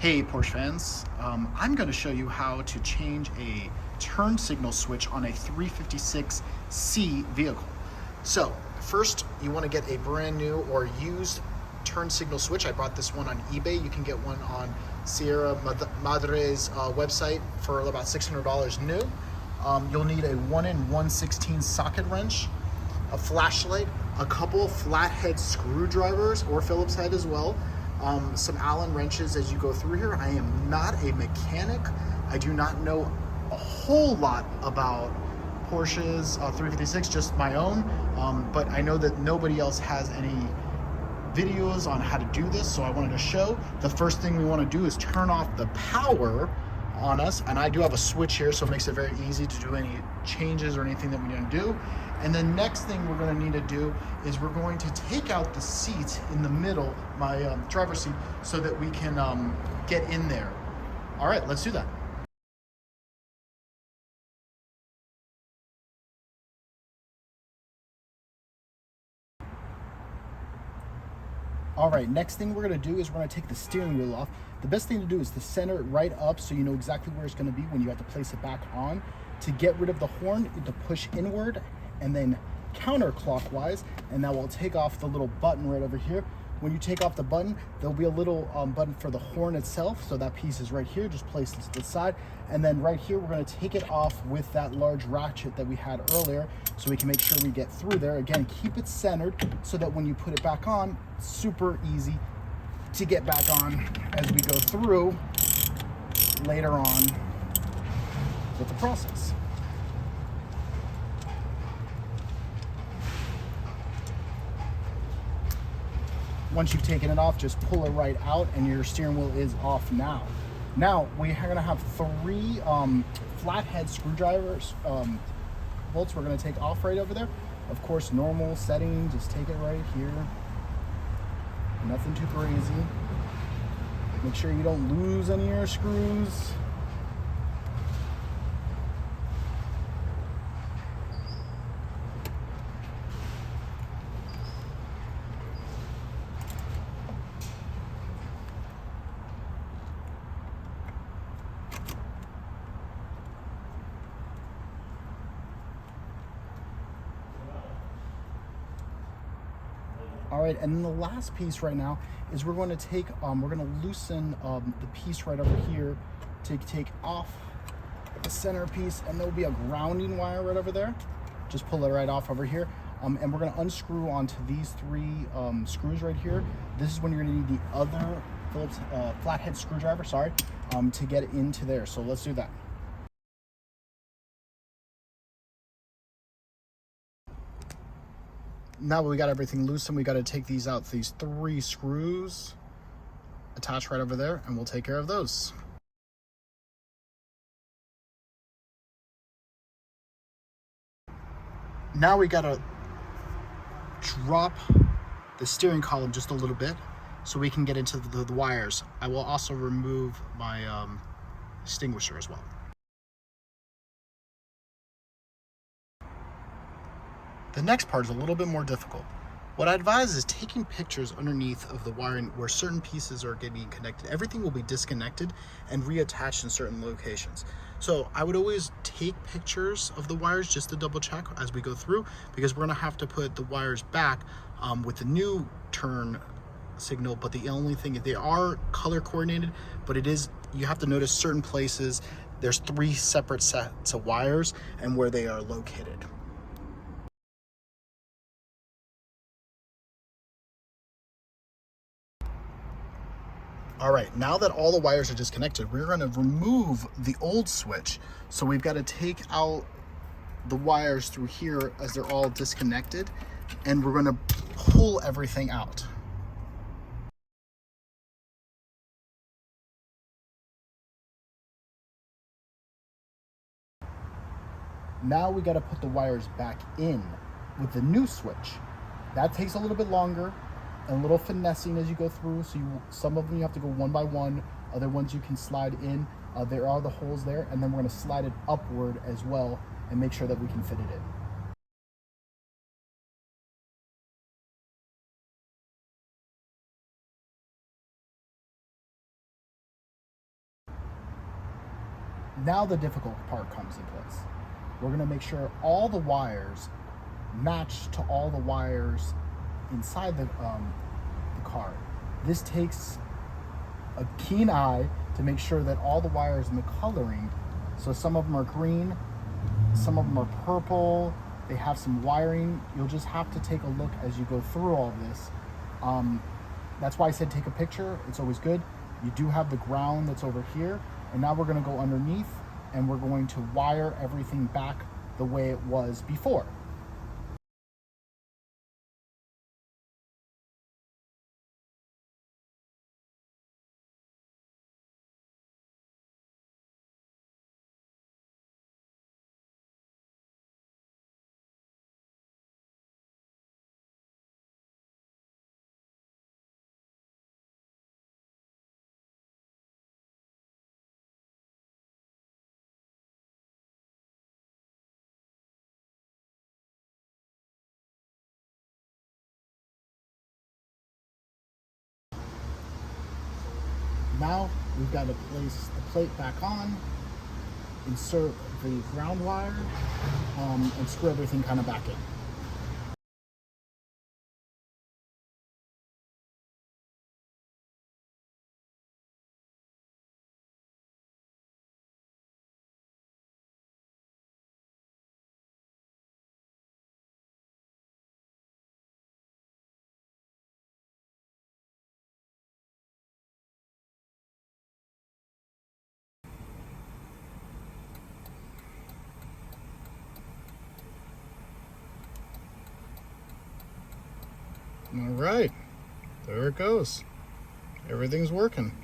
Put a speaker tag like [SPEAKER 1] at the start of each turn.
[SPEAKER 1] Hey Porsche fans, I'm going to show you how to change a turn signal switch on a 356C vehicle. So first you want to get a brand new or used turn signal switch. I bought this one on eBay. You can get one on Sierra Madre's website for about $600 new. You'll need a 1 socket wrench, a flashlight, a couple flathead screwdrivers or Phillips head as well, some Allen wrenches as you go through here. I am not a mechanic. I do not know a whole lot about Porsche's 356, just my own, but I know that nobody else has any videos on how to do this, so I wanted to show. The first thing we want to do is turn off the power on us, and I do have a switch here, so it makes it very easy to do any changes or anything that we need to do. And the next thing we're going to need to do is we're going to take out the seat in the middle, my driver's seat, so that we can get in there. All right, let's do that. All right, next thing we're gonna do is we're gonna take the steering wheel off. The best thing to do is to center it right up so you know exactly where it's gonna be when you have to place it back on. To get rid of the horn, you have to push inward and then counterclockwise, and that will take off the little button right over here. When you take off the button, there'll be a little button for the horn itself. So that piece is right here, just place it to the side. And then right here, we're gonna take it off with that large ratchet that we had earlier so we can make sure we get through there. Again, keep it centered so that when you put it back on, super easy to get back on as we go through later on with the process. Once you've taken it off, just pull it right out and your steering wheel is off now. Now, we're gonna have three flathead screwdrivers, bolts we're gonna take off right over there. Of course, normal setting, just take it right here. Nothing too crazy. Make sure you don't lose any of your screws. All right, and then the last piece right now is we're going to take, we're going to loosen the piece right over here to take off the center piece, and there'll be a grounding wire right over there. Just pull it right off over here. And we're going to unscrew onto these three screws right here. This is when you're going to need the other Phillips flathead screwdriver, sorry, to get into there. So let's do that. Now we got everything loosened, we got to take these out. These three screws attach right over there, and we'll take care of those. Now we got to drop the steering column just a little bit so we can get into the wires. I will also remove my extinguisher as well. The next part is a little bit more difficult. What I advise is taking pictures underneath of the wiring where certain pieces are getting connected. Everything will be disconnected and reattached in certain locations. So I would always take pictures of the wires just to double check as we go through, because we're gonna have to put the wires back with the new turn signal. But the only thing is they are color coordinated, but it is, you have to notice certain places, there's three separate sets of wires and where they are located. All right, now that all the wires are disconnected, we're gonna remove the old switch. So we've got to take out the wires through here as they're all disconnected, and we're gonna pull everything out. Now we gotta put the wires back in with the new switch. That takes a little bit longer, and a little finessing as you go through. So some of them you have to go one by one. Other ones you can slide in. There are the holes there, and then we're gonna slide it upward as well and make sure that we can fit it in. Now the difficult part comes in place. We're gonna make sure all the wires match to all the wires inside the car. This takes a keen eye to make sure that all the wires in the coloring, so some of them are green, some of them are purple, they have some wiring. You'll just have to take a look as you go through all this. That's why I said take a picture. It's always good. You do have the ground that's over here, and now we're going to go underneath and we're going to wire everything back the way it was before. Now we've got to place the plate back on, insert the ground wire, and screw everything kind of back in. All right, there it goes. Everything's working.